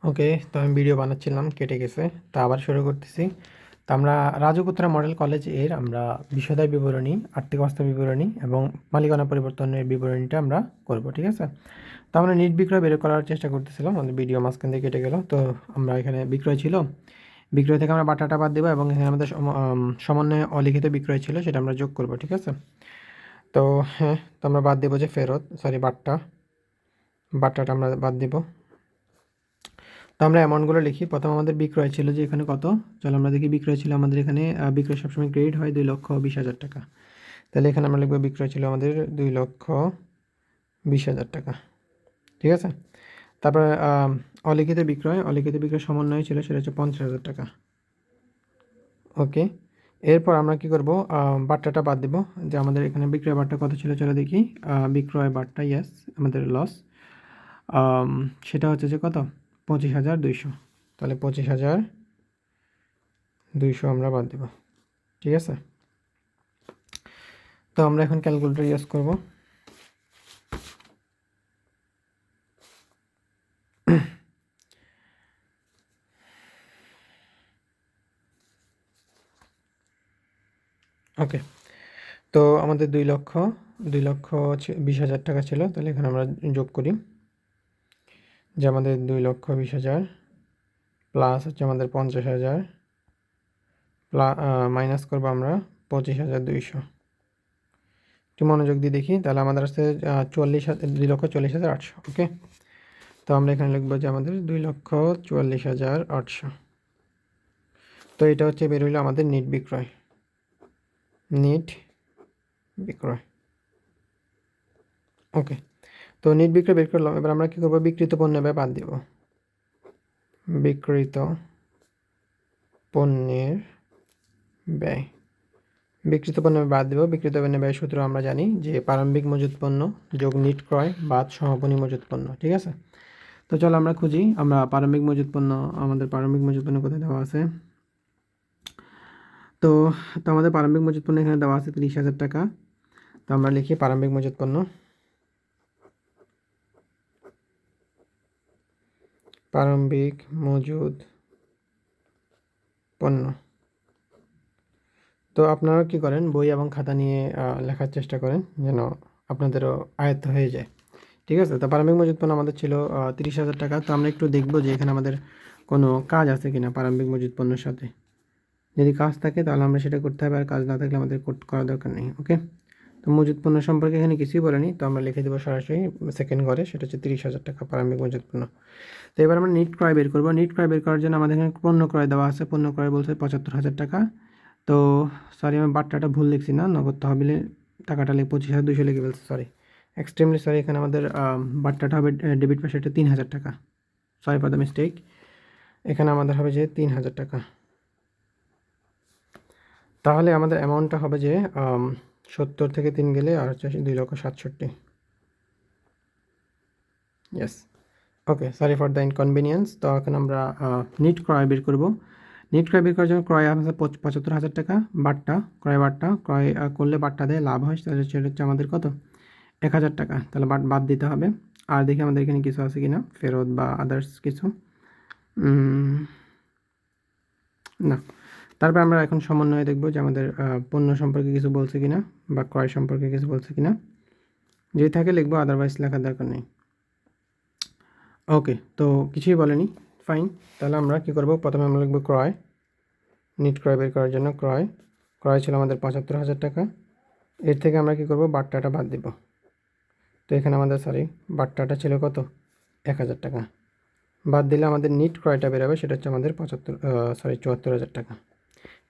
ওকে, তো আমি ভিডিও বানাচ্ছিলাম, কেটে গেছে। তো আবার শুরু করতেছি। তো আমরা রাজপুত্রা মডেল কলেজ এর আমরা বিষয়দায় বিবরণী, আর্থিক অবস্থা বিবরণী এবং মালিকানা পরিবর্তনের বিবরণীটা আমরা করব, ঠিক আছে? তো আমরা নিট বিক্রয় বের করার চেষ্টা করতেছিলাম, আমাদের ভিডিও মাঝখান দিয়ে কেটে গেল। তো আমরা এখানে বিক্রয় ছিল, বিক্রয় থেকে আমরা বাটাটা বাদ দেবো এবং এখানে আমাদের সমন্বয়ে অলিখিত বিক্রয় ছিল, সেটা আমরা যোগ করব, ঠিক আছে? তো হ্যাঁ, তো আমরা বাদ দেবো যে ফেরত, সরি বাট্টাটা আমরা বাদ দেবো। তো আমরা অ্যামাউন্টগুলো লিখি। প্রথম আমাদের বিক্রয় ছিল যে এখানে কত, চলো আমরা দেখি। বিক্রয় ছিল আমাদের এখানে, বিক্রয় সবসময় ক্রেডিট হয় 2,20,000 টাকা। তাহলে এখানে আমরা লিখবো বিক্রয় ছিল আমাদের 2,20,000 টাকা, ঠিক আছে? তারপরে অলিখিত বিক্রয় সমন্বয় ছিল, সেটা হচ্ছে 50,000 টাকা। ওকে, এরপর আমরা কি করব, বাট্টাটা বাদ দেবো। যে আমাদের এখানে বিক্রয় বাট্টা কত ছিল, চলো দেখি। বিক্রয় বাট্টা, ইয়াস, আমাদের লস, সেটা হচ্ছে যে কত, 25,200। তাহলে 25,200 আমরা বাদ দেব, ঠিক আছে? তো আমরা এখন ক্যালকুলেটর ইউজ করব। ওকে, তো আমাদের 2,20,000 টাকা ছিল। তাহলে এখানে আমরা যোগ করি যে আমাদের 2,20,000 প্লাস হচ্ছে আমাদের 50,000 মাইনাস করবো আমরা 25,200। একটু মনোযোগ দিয়ে দেখি। তাহলে আমাদের আসছে 2,40,800। ওকে, তো আমরা এখানে লিখবো যে আমাদের 2,40,800। তো এটা হচ্ছে বের হইলো আমাদের নিট বিক্রয়। ওকে, তো নিট বিক্রয় বের করলাম। এবার আমরা কী করবো, বিক্রিত পণ্যের ব্যয় বাদ দিব। বিক্রিত পণ্যের ব্যয়, বিক্রিত পণ্যের বাদ দিব। বিক্রিত পণ্যের ব্যয় সূত্র আমরা জানি যে প্রারম্ভিক মজুত পণ্য যোগ নিট ক্রয় বাদ সমাপনী মজুত পণ্য, ঠিক আছে? তো চলো আমরা খুঁজি। আমরা প্রারম্ভিক মজুত পণ্য, আমাদের প্রারম্ভিক মজুত পণ্য কোথায় দেওয়া আছে? তো তো আমাদের প্রারম্ভিক মজুত পণ্য এখানে দেওয়া আছে 30,000 টাকা। তো আমরা লিখি প্রারম্ভিক মজুত পণ্য, প্রারম্ভিক মজুদ পণ্য। তো আপনারা কি করেন, বই এবং খাতা নিয়ে লেখার চেষ্টা করেন যেন আপনাদেরও আয়ত্ত হয়ে যায়, ঠিক আছে? তো প্রারম্ভিক মজুত পণ্য আমাদের ছিল 30,000 টাকা। তো আমরা একটু দেখবো যে এখানে আমাদের কোনো কাজ আছে কিনা প্রারম্ভিক মজুত পণ্যের সাথে। যদি কাজ থাকে তাহলে আমরা সেটা করতে হবে, আর কাজ না থাকলে আমাদের করার দরকার নেই। ওকে, তো মজুত পণ্য সম্পর্কে এখানে কিছুই বলেনি, তো আমরা লিখে দেবো সরাসরি সেকেন্ড ঘরে, সেটা হচ্ছে 30,000 টাকা প্রারম্ভিক মজুত পণ্য। তো এবার আমরা নিট ক্রয় বের করবো। নিট ক্রয় বের করার জন্য আমাদের এখানে পণ্য ক্রয় দেওয়া আছে। পণ্য ক্রয় বলছে 75,000 টাকা। তো সরি, আমি বাট্টাটা ভুল লিখছি, না, নগদ তহবিলে টাকাটা 25,200 লিখে ফেলছি, সরি, এক্সট্রিমলি সরি। এখানে আমাদের বাট্টাটা হবে ডেবিট পাশে, এটা 3,000 টাকা। সরি ফর দ্য মিস্টেক, এখানে আমাদের হবে যে 3,000 টাকা। তাহলে আমাদের অ্যামাউন্টটা হবে যে 70 থেকে 3 গেলে আর হচ্ছে 2,67,000। Yes, okay, sorry for the inconvenience. তো এখন আমরা নিট ক্রয় বের করব। নিট ক্রয় বের করার জন্য ক্রয় আছে 75,000 টাকা। বাট্টা ক্রয় করলে বাট্টা দেয় লাভ হয়, তাহলে সেটা হচ্ছে আমাদের কত, 1,000 টাকা। তাহলে বাদ দিতে হবে। আর দেখি আমাদের এখানে কিছু আছে কিনা, ফেরত বা আদার্স কিছু, না। তারপর আমরা এখন সমন্বয়ে দেখব যে আমাদের পণ্য সম্পর্কে কিছু বলছে কিনা বা ক্রয় সম্পর্কে কিছু বলছে কিনা। যদি থাকে লিখবো, আদারওয়াইজ লেখার দরকার নেই। ওকে, তো কিছুই বলেনি, ফাইন। তাহলে আমরা কি করব, প্রথমে আমরা লিখব ক্রয়। নিট ক্রয় বের করার জন্য ক্রয় ছিল আমাদের 75,000 টাকা। এর থেকে আমরা কি করব, বাট্টাটা বাদ দিব। তো এখানে আমাদের বাট্টাটা ছিল কত, 1,000 টাকা। বাদ দিলে আমাদের নিট ক্রয়টা বেরোবে, সেটা হচ্ছে আমাদের 74,000 টাকা।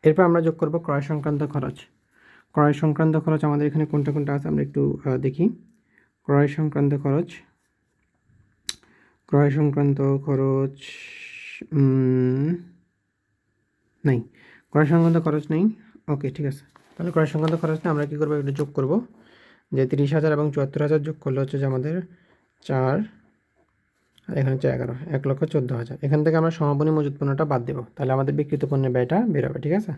এরপর আমরা যোগ করব ক্রয় সংক্রান্ত খরচ। ক্রয় সংক্রান্ত খরচ আমাদের এখানে কোনটা কোনটা আছে আমরা একটু দেখি। ক্রয় সংক্রান্ত খরচ নেই, ক্রয় সংক্রান্ত খরচ নেই। ওকে, ঠিক আছে। তাহলে ক্রয় সংক্রান্ত খরচ নেই, আমরা কী করবো, এটা যোগ করব যে 30,000 এবং 74,000 যোগ করলে হচ্ছে যে আমাদের 4, আর এখানে হচ্ছে 11, 1,14,000। এখান থেকে আমরা সমাপনী মজুত পণ্যটা বাদ দেবো, তাহলে আমাদের বিক্রিত পণ্যের ব্যয়টা বেরোবে, ঠিক আছে?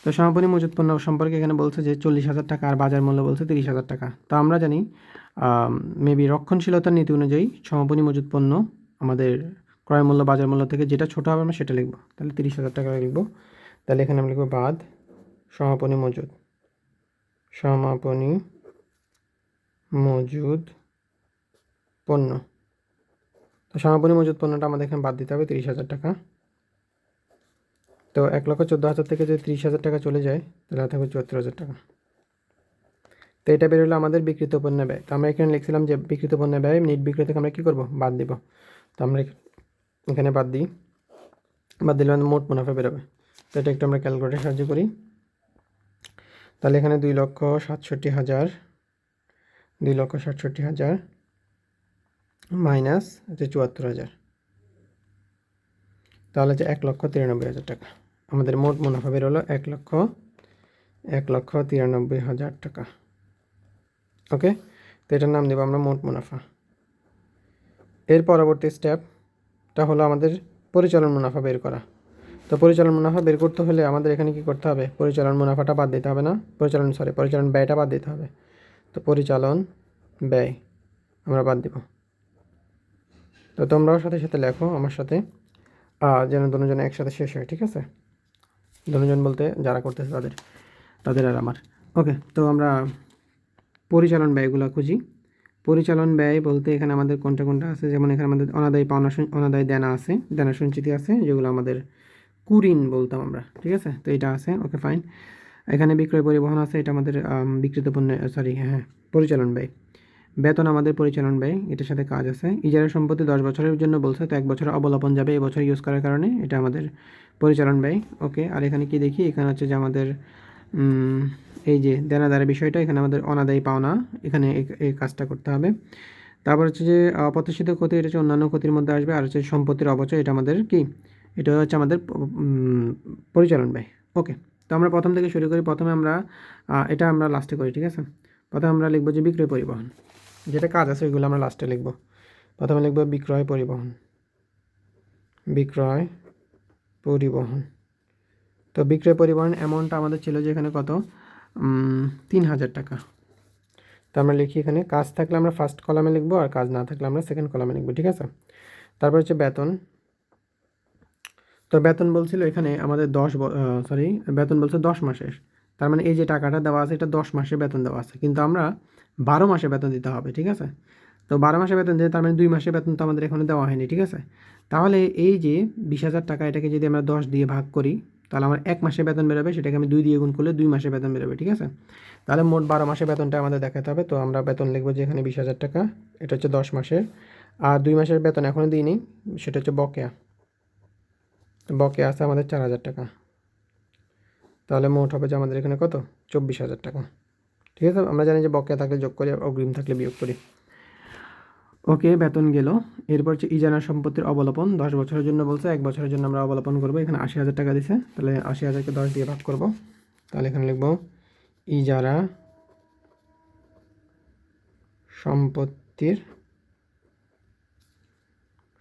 তো সমাপনী মজুত পণ্য সম্পর্কে এখানে বলছে যে 40,000 টাকা, আর বাজার মূল্য বলছে 30,000 টাকা। তো আমরা জানি মেবি রক্ষণশীলতার নীতি অনুযায়ী সমাপনী মজুত পণ্য আমাদের ক্রয় মূল্য বাজার মূল্য থেকে যেটা ছোটো হবে আমরা সেটা লিখব। তাহলে 30,000 টাকা লিখব। তাহলে এখানে আমরা লিখব বাদ সমাপনী মজুদ, সমাপনী মজুদ পণ্য। তো সমাপনী মজুদ পণ্যটা আমাদের এখানে বাদ দিতে হবে 30,000 টাকা। তো 1,14,000 থেকে যদি 30,000 টাকা চলে যায় তাহলে থাকবে 74,000 টাকা। তো এটা বের হলো আমাদের বিক্রিত পণ্যের ব্যয়। তো আমরা এখানে লিখছিলাম যে বিক্রিত পণ্যের ব্যয় নিট বিক্রয় থেকে আমরা কী করবো, বাদ দিব। তো আমরা এখানে বাদ দিই, বাদ দিলে আমাদের মোট মুনাফা বেরোবে। তো এটা একটু আমরা ক্যালকুলেটর সাহায্য করি। তাহলে এখানে 2,67,000, 2,67,000 মাইনাস হচ্ছে 74,000, তাহলে হচ্ছে 1,93,000 টাকা। আমাদের মোট মুনাফা বের হলো 1,93,000 টাকা। ওকে, তো এটার নাম দেবো আমরা মোট মুনাফা। এর পরবর্তী স্টেপটা হলো আমাদের পরিচালন মুনাফা বের করা। তো পরিচালন মুনাফা বের করতে হলে আমাদের এখানে কি করতে হবে, পরিচালন মুনাফাটা বাদ দিতে হবে না, পরিচালন ব্যয়টা বাদ দিতে হবে। তো পরিচালন ব্যয় আমরা বাদ দিব। তো তোমরাও সাথে সাথে লেখো আমার সাথে, যেন দুজন একসাথে শেষ হয়, ঠিক আছে? দুজন বলতে যারা করতেছে তাদের আর আমার। ওকে, তো আমরা পরিচালন ব্যয়গুলো খুঁজি। পরিচালন ব্যয় বলতে এখানে আমাদের কোনটা কোনটা আছে, যেমন এখানে আমাদের অনাদায়ী পাওনা, অনাদায়ী দেনা আছে, দেনা সঞ্চিতি আছে, যেগুলো আমাদের কুঋণ বলতাম আমরা, ঠিক আছে? তো এটা আছে, ওকে ফাইন। এখানে বিক্রয় পরিবহন আছে, এটা আমাদের বিক্রিত পণ্যের পরিচালন ব্যয়। বেতন আমাদের পরিচালন ব্যয়, এটার সাথে কাজ আছে। ইজারা সম্পত্তি 10 বছরের জন্য বলছে, তো 1 বছর অবলম্বন যাবে, এই বছর ইউজ করার কারণে এটা আমাদের পরিচালন ব্যয়। ওকে, আর এখানে কি দেখি, এখানে হচ্ছে যে আমাদের এই যে দেনাদারের বিষয়টা, এখানে আমাদের অনাদায়ী পাওনা, এখানে এই কাজটা করতে হবে। তারপর হচ্ছে যে অপ্রত্যাশিত ক্ষতি, এটা হচ্ছে অন্যান্য ক্ষতির মধ্যে আসবে। আর হচ্ছে সম্পত্তির অপচয়, এটা আমাদের কি, এটা হচ্ছে আমাদের পরিচালন ব্যয়। ওকে, তো আমরা প্রথম থেকে শুরু করি। প্রথমে আমরা এটা আমরা লাস্টে করি, ঠিক আছে? প্রথমে আমরা লিখবো যে বিক্রয় পরিবহন, যেটা কাজ আছে ওইগুলো আমরা লাস্টে লিখব। প্রথমে লিখব বিক্রয় পরিবহন, বিক্রয় পরিবহন। তো বিক্রয় পরিবহন অ্যামাউন্টটা আমাদের ছিল যে এখানে কত, 3,000 টাকা। তো আমরা লিখি এখানে কাজ থাকলে আমরা ফার্স্ট কলামে লিখবো, আর কাজ না থাকলে আমরা সেকেন্ড কলামে লিখবো, ঠিক আছে? তারপর হচ্ছে বেতন। তো বেতন বলছিল এখানে আমাদের বেতন বলছে 10 মাসের। তার মানে এই যে টাকাটা দেওয়া আছে এটা 10 মাসের বেতন দেওয়া আছে, কিন্তু আমরা 12 মাসে বেতন দিতে হবে, ঠিক আছে? তো 12 মাসে বেতন দিয়ে তার মানে 2 মাসের বেতন তো আমাদের এখানে দেওয়া হয়নি, ঠিক আছে? তাহলে এই যে 20,000 টাকা, এটাকে যদি আমরা 10 দিয়ে ভাগ করি তাহলে আমার 1 মাসের বেতন বেরোবে, সেটাকে আমি 2 দিয়ে গুণ করলে 2 মাসের বেতন বেরোবে, ঠিক আছে? তাহলে মোট 12 মাসের বেতনটা আমাদের দেখাতে হবে। তো আমরা বেতন লিখবো যে এখানে 20,000 টাকা, এটা হচ্ছে 10 মাসের। আর 2 মাসের বেতন এখনও দিইনি, সেটা হচ্ছে বকেয়া। বকেয়া আছে আমাদের 4,000 টাকা। তাহলে মোট হবে যে আমাদের এখানে কত, 24,000 টাকা, ঠিক আছে? আমরা জানি যে বকেয়া থাকলে যোগ করি, অগ্রিম থাকলে বিয়োগ করি। ওকে, বেতন গেল। এরপর হচ্ছে ইজারা সম্পত্তির অবলোপন, 10 বছরের জন্য বলছে, 1 বছরের জন্য আমরা অবলোপন করবো। এখানে 80,000 টাকা দিছে, তাহলে 80,000কে 10 দিয়ে ভাগ করব। তাহলে এখানে লিখব ইজারা সম্পত্তির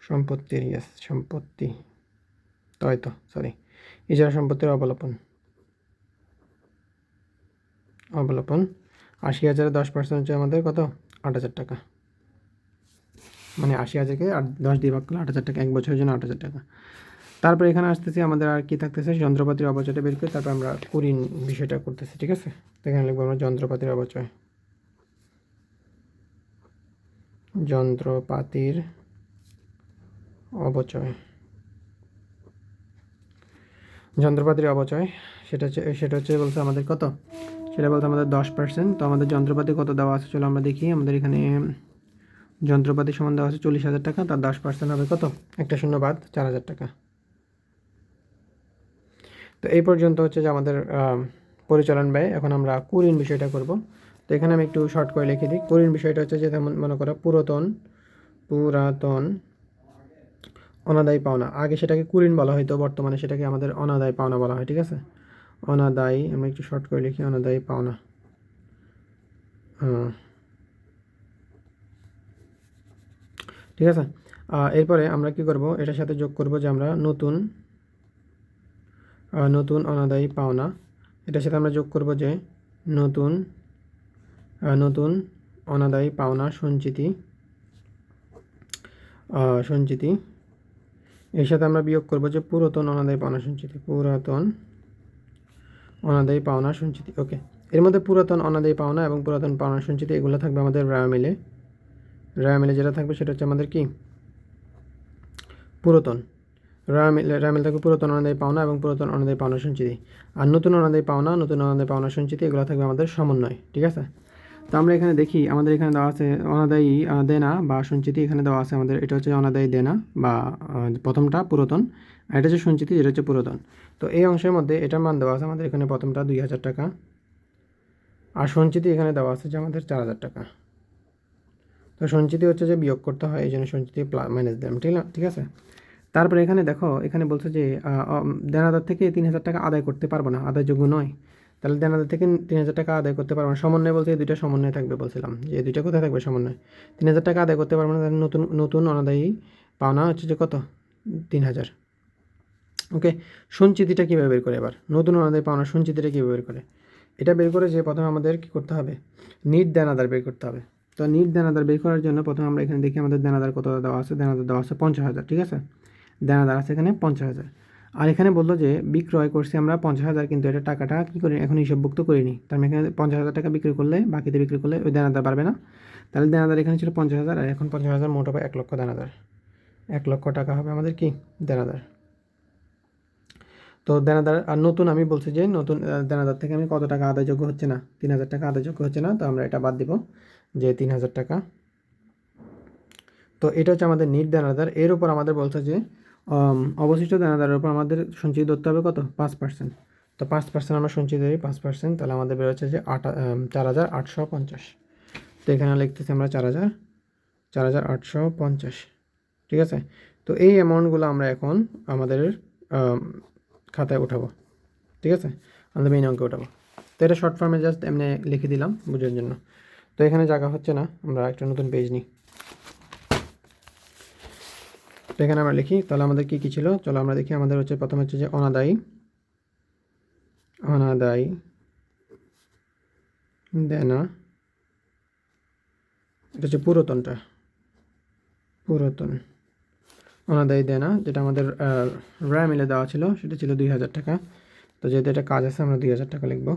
সম্পত্তি ইজারা সম্পত্তির অবলোপন 80,000 10% হচ্ছে আমাদের কত, 8,000 টাকা। মানে 80,000কে 10 দিয়ে ভাগ করলে 8,000 টাকা, 1 বছরের জন্য 8,000 টাকা। তারপর এখানে আসতেছি আমাদের আর কি থাকতেছে, যন্ত্রপাতির অপচয়টা বের করে তারপর আমরা কুঋণ বিষয়টা করতেছি, ঠিক আছে? তো এখানে লিখবো আমরা যন্ত্রপাতির অপচয়, যন্ত্রপাতির অপচয় সেটা হচ্ছে বলছে আমাদের কত, সেটা বলতে আমাদের 10%। তো আমাদের যন্ত্রপাতি কত দেওয়া আছে চলো আমরা দেখি। আমাদের এখানে যন্ত্রপাতি সমান দেওয়া আছে 40,000 টাকা, তার 10% হবে কত, একটা শূন্য বাদ, 4,000 টাকা। তো এই পর্যন্ত হচ্ছে যে আমাদের পরিচালন ব্যয়। এখন আমরা কুঋণ বিষয়টা করব। তো এখানে আমি একটু শর্ট করে লিখে দিই। কুঋণ বিষয়টা হচ্ছে যে যেমন মনে করো পুরাতন অনাদায়ী পাওনা, আগে সেটাকে কুঋণ বলা হয়তো, বর্তমানে সেটাকে আমাদের অনাদায়ী পাওনা বলা হয়, ঠিক আছে? অনাদায়ী, আমরা একটু শর্ট করে লিখি, অনাদায়ী পাওনা। ঠিক আছে, এরপরে আমরা কি করব, এটার সাথে যোগ করব যে আমরা নতুন অনাদায়ী পাওনা, এটার সাথে আমরা যোগ করব যে নতুন অনাদায়ী পাওনা সঞ্চিতি এর সাথে আমরা বিয়োগ করবো যে পুরাতন অনাদায়ী পাওনা সঞ্চিতি, পুরাতন অনাদায়ী পাওনা সঞ্চিতি। ওকে, এর মধ্যে পুরাতন অনাদায়ী পাওনা এবং পুরাতন পাওনা সঞ্চিতি এগুলো থাকবে আমাদের রায়া মিলে যেটা থাকবে সেটা হচ্ছে আমাদের কি পুরাতন রায়া মিলে থাকবে পুরাতন অনাদায়ী পাওনা এবং পুরাতন অনাদায়ী পাওনা সঞ্চিতি। আর নতুন অনাদায়ী পাওনা সঞ্চিতি এগুলো থাকবে আমাদের সমন্বয়। ঠিক আছে, তো আমরা এখানে দেখি আমাদের এখানে দেওয়া আছে অনাদায়ী দেনা বা সঞ্চিতি, এখানে দেওয়া আছে আমাদের এটা হচ্ছে অনাদায়ী দেনা বা প্রথমটা পুরাতন, আর এটা হচ্ছে সঞ্চিতি যেটা হচ্ছে পুরাতন। তো এই অংশের মধ্যে এটার মান দেওয়া আছে আমাদের এখানে প্রথমটা 2000 টাকা, আর সঞ্চিতি এখানে দেওয়া আছে যে আমাদের 4000 টাকা। তো সঞ্চিতি হচ্ছে যে বিয়োগ করতে হয়, এই জন্য সঞ্চিতি মাইনাস দিলাম। ঠিক আছে, তারপরে এখানে দেখো এখানে বলছে যে দেনাদার থেকে 3000 টাকা আদায় করতে পারবো না, আদায়যোগ্য নয়। তাহলে দেনাদার থেকে 3000 টাকা আদায় করতে পারবো না। সমন্বয় বলছে এই দুইটা সমন্বয় থাকবে, বলছিলাম যে এই দুইটা কোথায় থাকবে সমন্বয়। 3000 টাকা আদায় করতে পারবো না, তাহলে নতুন নতুন অনাদায়ী পাওনা হচ্ছে যে কত 3000। ওকে, সঞ্চিতিটা কীভাবে বের করে এবার, নতুন অনাদায়ী পাওনা সঞ্চিতিটা কীভাবে বের করে, এটা বের করে যে প্রথমে আমাদের কী করতে হবে, নিট দেনাদার বের করতে হবে। তো নিট দেনাদার বের করার জন্য প্রথমে আমরা এখানে দেখি আমাদের দেনাদার কত দেওয়া আছে, দেনাদার দেওয়া আছে 50,000। ঠিক আছে, দেনাদার আছে এখানে 50,000। আর এখানে বললো যে বিক্রয় করছি আমরা 50,000, কিন্তু এটা টাকাটা কী করি এখন হিসাবভুক্ত করিনি। তার মানে এখানে 50,000 টাকা বিক্রি করলে বাকিতে বিক্রি করলে ওই দেনাদার বাড়বে না। তাহলে দেনাদার এখানে ছিল 50,000, আর এখন 50,000 মোট হবে 1 লক্ষ দেনাদার। 1 লক্ষ টাকা হবে আমাদের কি দেনাদার। তো দেনাদার আর নতুন আমি বলছি যে নতুন দেনাদার থেকে আমি কত টাকা আদায়যোগ্য হচ্ছে না, 3000 টাকা আদায়যোগ্য হচ্ছে না, তো আমরা এটা বাদ দিব যে 3000 টাকা। তো এটা হচ্ছে আমাদের নিট দেনাদার। এর উপর আমাদের বলছে যে অবশিষ্ট দেনাদারের উপর আমাদের সঞ্চয় ধরতে হবে কত 5%। তো 5% আমরা সঞ্চয় ধরি 5%, তাহলে আমাদের বেরোচ্ছে যে 4850। তো এখানে লিখতেছি আমরা 4850। ঠিক আছে, তো এই অ্যামাউন্টগুলো আমরা এখন আমাদের খাতায় উঠাবো। ঠিক আছে, আমাদের মেইন অঙ্কে উঠাবো। তো এটা শর্ট ফর্মে জাস্ট এমনি লিখে দিলাম বুঝার জন্য। তো এখানে জায়গা হচ্ছে না, আমরা একটা নতুন পেজ নিই। তো এখানে আমরা লিখি, তাহলে আমাদের কী কী ছিল চলো আমরা দেখি। আমাদের হচ্ছে প্রথমে হচ্ছে যে অনাদায়ী দেনা, এটা হচ্ছে পুরাতন অনাদায়ী দেনা, যেটা আমাদের রায় মিলে দেওয়া ছিল সেটা ছিল 2000 টাকা। তো যেহেতু এটা কাজ আছে আমরা 2000 টাকা লিখব,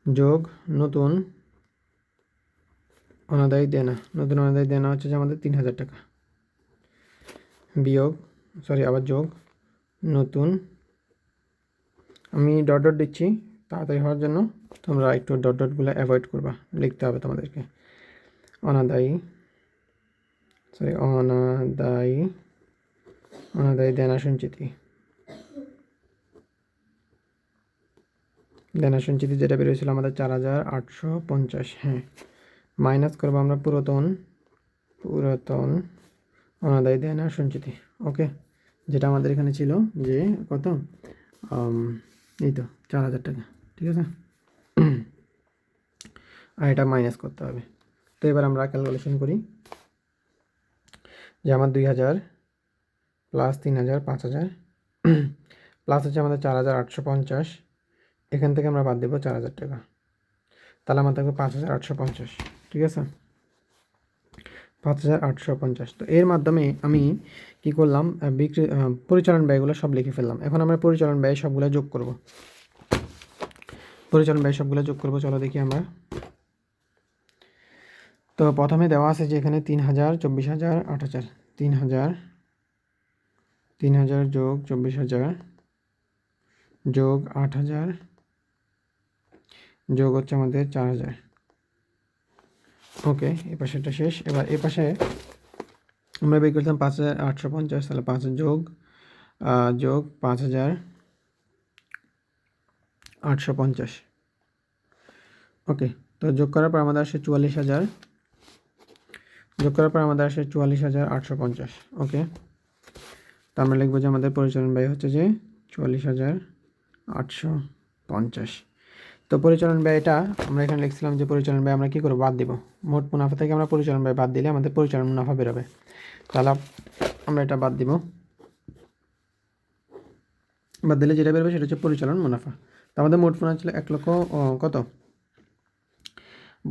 যোগ নতুন অনাদায়ী দেনা হচ্ছে যে আমাদের 3000 টাকা, বিয়োগ আবার যোগ নতুন, আমি ডট ডট দিচ্ছি তাড়াতাড়ি হওয়ার জন্য, তোমরা একটু ডট ডটগুলো অ্যাভয়েড করবা, লিখতে হবে তোমাদেরকে। অনাদায়ী দেনা সঞ্চিতি যেটা বেরিয়েছিল আমাদের 4850। হ্যাঁ, মাইনাস করবো আমরা পুরাতন অনাদায়ী দেনা সঞ্চিতি। ওকে, যেটা আমাদের এখানে ছিল যে কত এই তো 4000 টাকা। ঠিক আছে, আর এটা মাইনাস করতে হবে। তো এবার আমরা ক্যালকুলেশন করি যে আমার 2000 প্লাস 3000 5000 প্লাস হচ্ছে আমাদের 4850, এখান থেকে আমরা বাদ দেবো 4000 টাকা, তাহলে আমার থাকবে 5850। ঠিক আছে, 5850। তো এর মাধ্যমে আমি কি করলাম, পরিচালন ব্যয়গুলো সব লিখে ফেললাম। এখন আমরা পরিচালন ব্যয় সবগুলো যোগ করব। চলো দেখি আমরা। তো প্রথমে দেওয়া আছে যে এখানে 3000 24000 8000, 3000 যোগ 24000 যোগ 8000 যোগ হচ্ছে আমাদের 4000। ওকে, এই পাশেটা শেষ। এবার এই পাশে আমরা বের করতাম 5850, তাহলে 5 যোগ 5850। ওকে, তো যোগ করার পর আমাদের আসে 44,850। ওকে, তো আমরা লিখবো যে আমাদের পরিচালন ব্যয় হচ্ছে যে 44,850। তো পরিচালন ব্যয়টা আমরা এখানে লিখছিলাম যে পরিচালন ব্যয় আমরা কী করবো বাদ দিব। মোট মুনাফা থেকে আমরা পরিচালন ব্যয় বাদ দিলে আমাদের পরিচালন মুনাফা বেরোবে, তাহলে আমরা এটা বাদ দিব। বাদ দিলে যেটা বেরোবে সেটা হচ্ছে পরিচালন মুনাফা। তো আমাদের মোট মুনাফা ছিল 1 লক্ষ কত,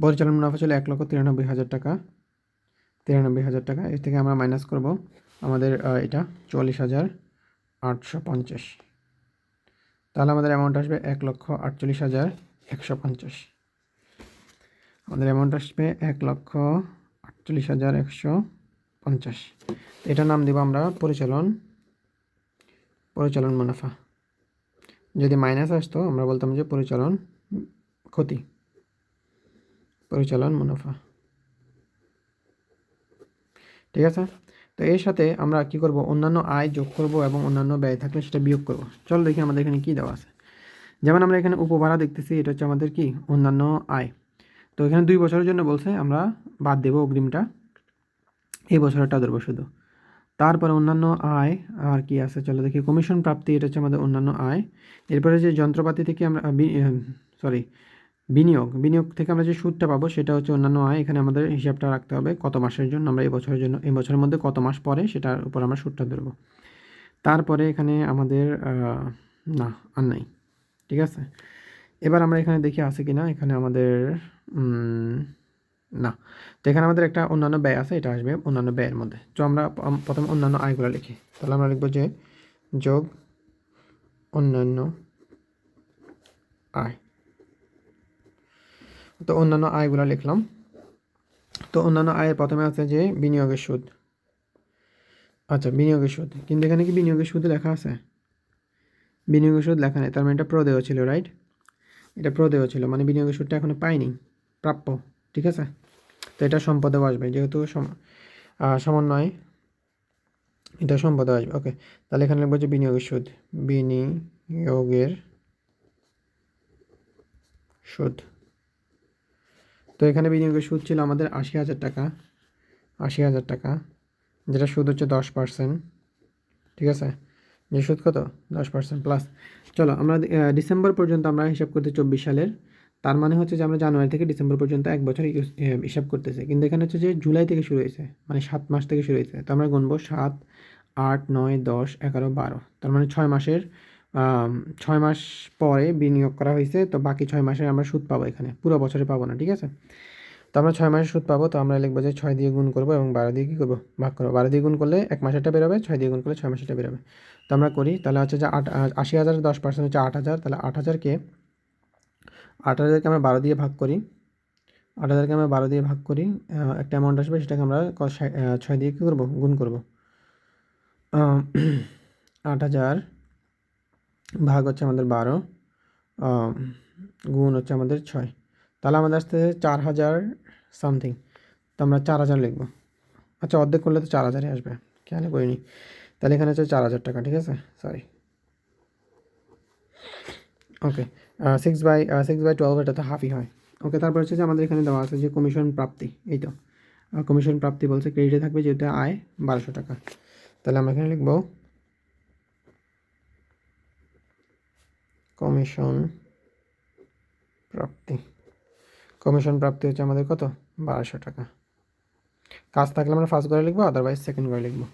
পরিচালন মুনাফা ছিল 1,93,500 টাকা। 93,000 টাকা। এর থেকে আমরা মাইনাস করব আমাদের এটা 44,850। তাহলে আমাদের অ্যামাউন্ট আসবে 1,48,150। আমাদের অ্যামাউন্ট আসবে 1,48,150। এটার নাম দেবো আমরা পরিচালন মুনাফা। যদি মাইনাস আসতো আমরা বলতাম যে পরিচালন মুনাফা। ঠিক আছে, তো এর সাথে আমরা কি করব, অন্যান্য আয় যোগ করব এবং অন্যান্য ব্যয় থাকলে সেটা বিয়োগ করব। চলো দেখি আমাদের এখানে কি দেওয়া আছে। যেমন আমরা এখানে উপভাড়া দেখতেছি, এটা হচ্ছে আমাদের কি অন্যান্য আয়। তো এখানে 2 বছরের জন্য বলছে, আমরা বাদ দেবো অগ্রিমটা, এই বছরটা ধরবো শুধু। তারপরে অন্যান্য আয় আর কি আছে, চলো দেখি। কমিশন প্রাপ্তি, এটা হচ্ছে আমাদের অন্যান্য আয়। এরপরে যে যন্ত্রপাতি থেকে আমরা বিনিয়োগ থেকে আমরা যে সুদটা পাবো সেটা হচ্ছে অন্যান্য আয়। এখানে আমাদের হিসাবটা রাখতে হবে কত মাসের জন্য, আমরা এই বছরের জন্য, এই বছরের মধ্যে কত মাস পরে সেটার উপর আমরা সুদটা ধরবো। তারপরে এখানে আমাদের না আর নাই। ঠিক আছে, এবার আমরা এখানে দেখি আছে কি না। এখানে আমাদের না, তো এখানে আমাদের একটা অন্যান্য ব্যয় আছে, এটা আসবে অন্যান্য ব্যয়ের মধ্যে। তো আমরা প্রথমে অন্যান্য আয়গুলো লিখি। তাহলে আমরা লিখবো যে যোগ অন্যান্য আয়। তো অন্যান্য আয়গুলো লিখলাম। তো অন্যান্য আয়ের প্রথমে আছে যে বিনিয়োগের সুদ। আচ্ছা, বিনিয়োগের সুদ, কিন্তু এখানে কি বিনিয়োগের সুদ লেখা আছে? বিনিয়োগের সুদ লেখা নেই, তার মানে এটা প্রদেয় ছিল, রাইট? এটা প্রদেয় ছিল, মানে বিনিয়োগের সুদটা এখনো পাইনি, প্রাপ্য। ঠিক আছে, তো এটা সম্পদেও আসবে, যেহেতু সমন্বয়, এটা সম্পদে আসবে। ওকে, তাহলে এখানে লিখবো যে বিনিয়োগের সুদ। তো এখানে বিনিয়োগের সুদ ছিল আমাদের 80,000 টাকা। 80,000 টাকা, যেটা সুদ হচ্ছে 10%। ঠিক আছে, যে সুদ কত, 10% প্লাস। চলো আমরা ডিসেম্বর পর্যন্ত আমরা হিসাব করতে 24 সালের। তার মানে হচ্ছে যে আমরা জানুয়ারি থেকে ডিসেম্বর পর্যন্ত 1 বছর হিসাব করতেছি, কিন্তু এখানে হচ্ছে যে জুলাই থেকে শুরু হয়েছে, মানে 7 মাস থেকে শুরু হয়েছে। তো আমরা গুনবো 7, 8, 9, 10, 11, 12, তার মানে 6 মাসের 6 মাস পরে বিনিয়োগ করা হয়েছে। তো বাকি 6 মাসে আমরা সুদ পাবো, এখানে পুরো বছরে পাবো না। ঠিক আছে, তো আমরা 6 মাসের সুদ পাবো। তো আমরা লিখবো যে 6 দিয়ে গুণ করবো এবং 12 দিয়ে কী করবো, ভাগ করবো। 12 দিয়ে গুণ করলে 1 মাসেরটা বেরোবে, 6 দিয়ে গুণ করলে 6 মাসেরটা বেরোবে। তো আমরা করি, তাহলে হচ্ছে যে 80,000 10% হচ্ছে 8,000। তাহলে 8,000কে আমরা 12 দিয়ে ভাগ করি। 8,000কে আমরা 12 দিয়ে ভাগ করি, একটা অ্যামাউন্ট আসবে, সেটাকে আমরা 6 দিয়ে কী করবো, গুণ করবো। 8,000 ভাগ হচ্ছে আমাদের 12, গুণ হচ্ছে আমাদের 6, তাহলে আমাদের আসতে 4,000 সামথিং। তো আমরা 4,000 লিখবো। আচ্ছা, অর্ধেক করলে তো 4,000-ই আসবে, খেয়াল করিনি। তাহলে এখানে হচ্ছে 4,000 টাকা। ঠিক আছে, সরি, ওকে। 6/12 এটা তো হাফই হয়। ওকে, তারপর হচ্ছে যে আমাদের এখানে দেওয়া আছে যে কমিশন প্রাপ্তি। এই তো কমিশন প্রাপ্তি বলছে ক্রেডিটে থাকবে, যেহেতু আয় 1,200 টাকা। তাহলে আমরা এখানে লিখবো কমিশন প্রাপ্তি। কমিশন প্রাপ্তি হচ্ছে আমাদের কত, 1,200 টাকা। কাজ থাকলে আমরা ফার্স্ট ঘরে লিখবো, আদারওয়াইজ সেকেন্ড ঘরে লিখবো।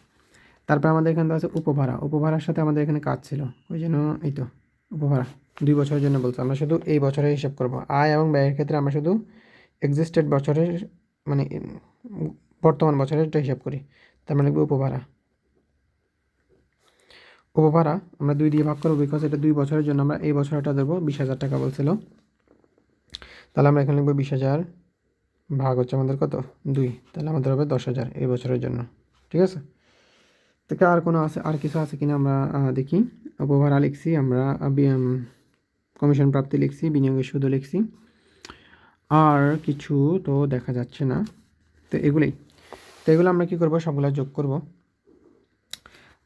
তারপর আমাদের এখানে আছে উপভাড়া। উপভাড়ার সাথে আমাদের এখানে কাজ ছিল, ওই জন্য এই তো উপভাড়া 2 বছরের জন্য বলছে। আমরা শুধু এই বছরের হিসাব করব। আয় এবং ব্যয়ের ক্ষেত্রে আমরা শুধু এক্সিস্টেড বছরের, মানে বর্তমান বছরেরটা হিসাব করি। তার মানে লিখবো উপভাড়া। উপভাড়া আমরা 2 দিয়ে ভাগ করবো, বিকজ এটা 2 বছরের জন্য। আমরা এই বছরটা দেবো 20,000 টাকা বলছিল। তাহলে আমরা এখানে লিখবো 20,000 ভাগ হচ্ছে আমাদের কত, 2, তাহলে আমাদের হবে 10,000 এই বছরের জন্য। ঠিক আছে, থেকে আর কোনো আছে, আর কিছু আছে কিনা আমরা দেখি। উপভাড়া লিখছি আমরা, কমিশন প্রাপ্তি লিখছি, বিনিয়োগের সুদও লিখছি, আর কিছু তো দেখা যাচ্ছে না। তো এগুলোই, তো এগুলো আমরা কী করবো, সবগুলো যোগ করব।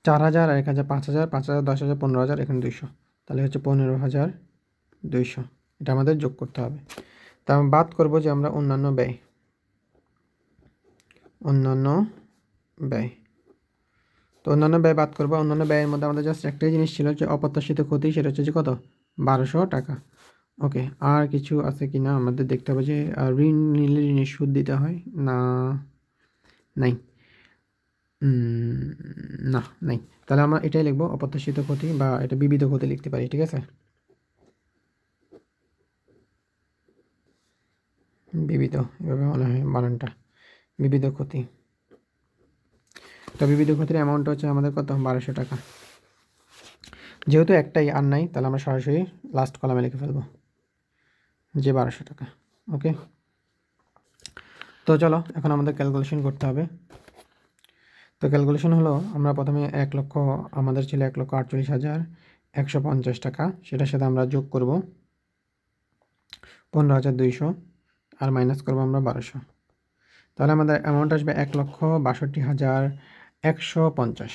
4,000 আর 1,000, 5,000, 5,000, 10,000, 15,000, এখানে 200, তাহলে হচ্ছে 15,200। এটা আমাদের যোগ করতে হবে। তা আমরা বাদ করবো যে আমরা অন্যান্য ব্যয়। তো অন্যান্য ব্যয় বাদ করবো। অন্যান্য ব্যয়ের মধ্যে আমাদের জাস্ট একটাই জিনিস ছিল, যে অপ্রত্যাশিত ক্ষতি, সেটা হচ্ছে যে কত, 1,200 টাকা। ওকে, আর কিছু আছে কি না আমাদের দেখতে হবে। যে ঋণ নিলে ঋণের সুদ দিতে হয় না, নাই, না, নাই। তাহলে আমরা এটাই লিখবো, অপ্রত্যাশিত ক্ষতি, বা এটা বিবিধ ক্ষতি লিখতে পারি। ঠিক আছে, বিবিধ, এভাবে মনে হয় বানানটা, বিবিধ ক্ষতি। তো বিবিধ ক্ষতির অ্যামাউন্ট হচ্ছে আমাদের কত 1200 টাকা। যেহেতু একটাই আর নাই, তাহলে আমরা সরাসরি লাস্ট কলামে লিখে ফেলবো যে 1200 টাকা। ওকে, তো চলো এখন আমাদের ক্যালকুলেশন করতে হবে। তো ক্যালকুলেশন হলো, আমরা প্রথমে 1 লক্ষ, আমাদের ছিল 1,48,150 টাকা, সেটার সাথে আমরা যোগ করব 15,200 আর মাইনাস করবো আমরা 1200। তাহলে আমাদের অ্যামাউন্ট আসবে 1,62,150।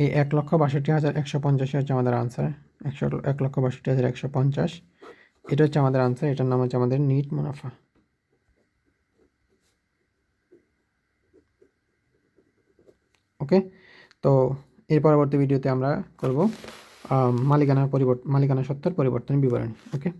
এই 1,62,150 হচ্ছে আমাদের আনসার। 1,62,150 এটা হচ্ছে আমাদের আনসার। এটার নাম হচ্ছে আমাদের নিট মুনাফা। ওকে, তো এর পরবর্তী ভিডিওতে আমরা করব মালিকানা সত্ত্বের পরিবর্তন বিবরণী। ওকে।